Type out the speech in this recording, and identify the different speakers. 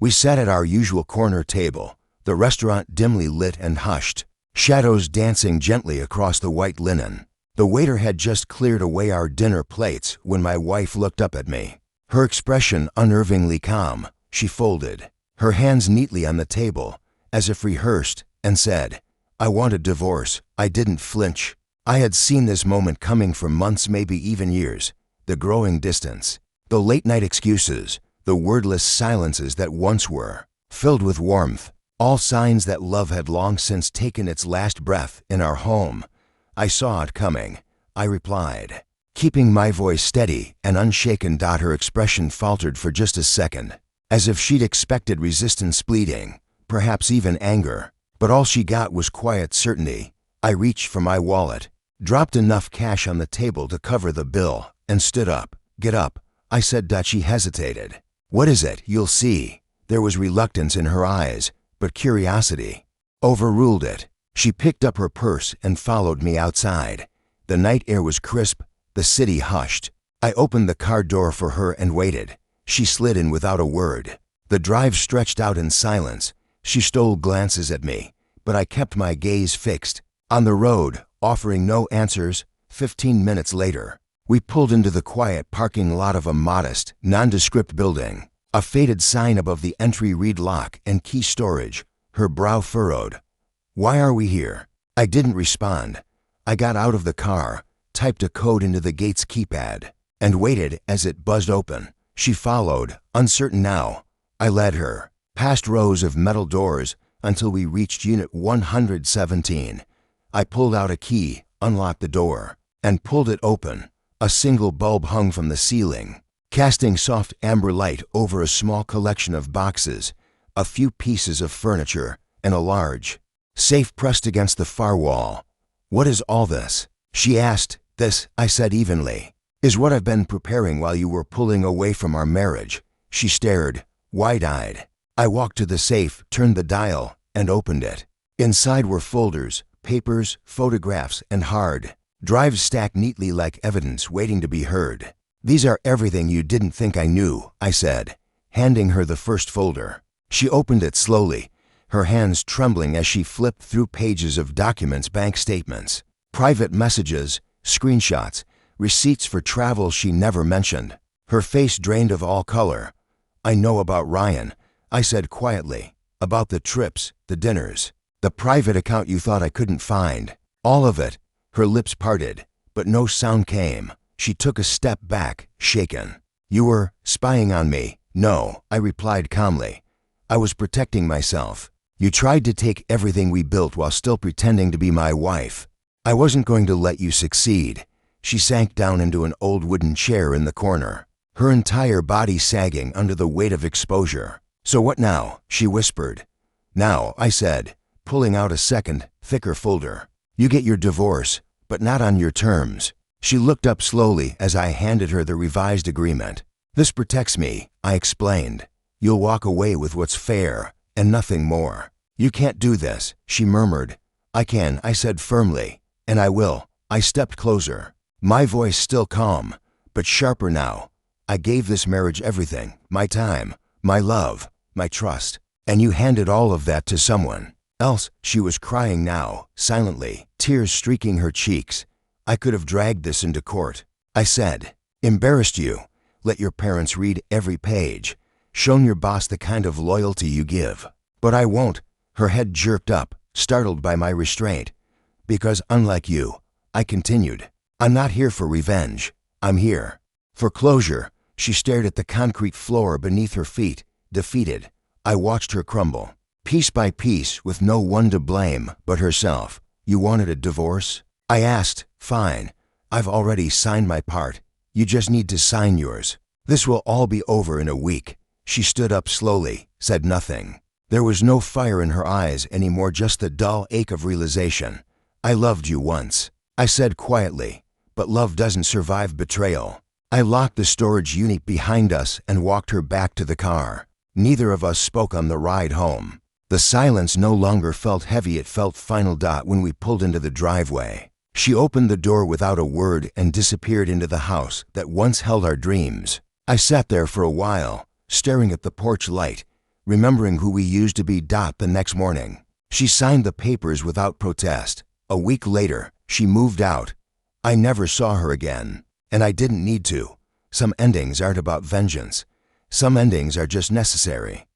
Speaker 1: We sat at our usual corner table, the restaurant dimly lit and hushed, shadows dancing gently across the white linen. The waiter had just cleared away our dinner plates when my wife looked up at me. Her expression unnervingly calm. She folded her hands neatly on the table, as if rehearsed, and said, "I want a divorce." I didn't flinch. I had seen this moment coming for months, maybe even years. The growing distance, the late-night excuses, the wordless silences that once were filled with warmth, all signs that love had long since taken its last breath in our home. I saw it coming. I replied, keeping my voice steady and unshaken. Her expression faltered for just a second, as if she'd expected resistance, bleeding, perhaps even anger. But all she got was quiet certainty. I reached for my wallet, dropped enough cash on the table to cover the bill, and stood up. "Get up," I said. She hesitated. "What is it?" "You'll see." There was reluctance in her eyes, but curiosity overruled it. She picked up her purse and followed me outside. The night air was crisp, the city hushed. I opened the car door for her and waited. She slid in without a word. The drive stretched out in silence. She stole glances at me, but I kept my gaze fixed on the road, offering no answers. 15 minutes later, we pulled into the quiet parking lot of a modest, nondescript building. A faded sign above the entry read "Lock and Key Storage." Her brow furrowed. "Why are we here?" I didn't respond. I got out of the car, typed a code into the gate's keypad, and waited as it buzzed open. She followed, uncertain now. I led her, past rows of metal doors, until we reached Unit 117. I pulled out a key, unlocked the door, and pulled it open. A single bulb hung from the ceiling, casting soft amber light over a small collection of boxes, a few pieces of furniture, and a large safe pressed against the far wall. "What is all this?" she asked. "This," I said evenly, "is what I've been preparing while you were pulling away from our marriage." She stared, wide-eyed. I walked to the safe, turned the dial, and opened it. Inside were folders, papers, photographs, and hard drives stacked neatly like evidence waiting to be heard. "These are everything you didn't think I knew," I said, handing her the first folder. She opened it slowly, her hands trembling as she flipped through pages of documents, bank statements, private messages, screenshots, receipts for travel she never mentioned. Her face drained of all color. "I know about Ryan," I said quietly, "about the trips, the dinners, the private account you thought I couldn't find. All of it." Her lips parted, but no sound came. She took a step back, shaken. "You were spying on me." "No," I replied calmly. "I was protecting myself. You tried to take everything we built while still pretending to be my wife. I wasn't going to let you succeed." She sank down into an old wooden chair in the corner, her entire body sagging under the weight of exposure. "So what now?" she whispered. "Now," I said, pulling out a second, thicker folder. "You get your divorce, but not on your terms." She looked up slowly as I handed her the revised agreement. "This protects me," I explained. "You'll walk away with what's fair, and nothing more." "You can't do this," she murmured. "I can," I said firmly, "and I will." I stepped closer, my voice still calm, but sharper now. "I gave this marriage everything, my time, my love, my trust, and you handed all of that to someone else." She was crying now, silently, tears streaking her cheeks. "I could have dragged this into court," I said. "Embarrassed you, let your parents read every page, shown your boss the kind of loyalty you give. But I won't." Her head jerked up, startled by my restraint. "Because unlike you," I continued, "I'm not here for revenge. I'm here for closure." She stared at the concrete floor beneath her feet, defeated. I watched her crumble, piece by piece, with no one to blame but herself. "You wanted a divorce?" I asked. "Fine. I've already signed my part. You just need to sign yours. This will all be over in a week." She stood up slowly, said nothing. There was no fire in her eyes anymore, just the dull ache of realization. "I loved you once," I said quietly, "but love doesn't survive betrayal." I locked the storage unit behind us and walked her back to the car. Neither of us spoke on the ride home. The silence no longer felt heavy, it felt final. When we pulled into the driveway, she opened the door without a word and disappeared into the house that once held our dreams. I sat there for a while, staring at the porch light, remembering who we used to be. The next morning, she signed the papers without protest. A week later, she moved out. I never saw her again, and I didn't need to. Some endings aren't about vengeance. Some endings are just necessary.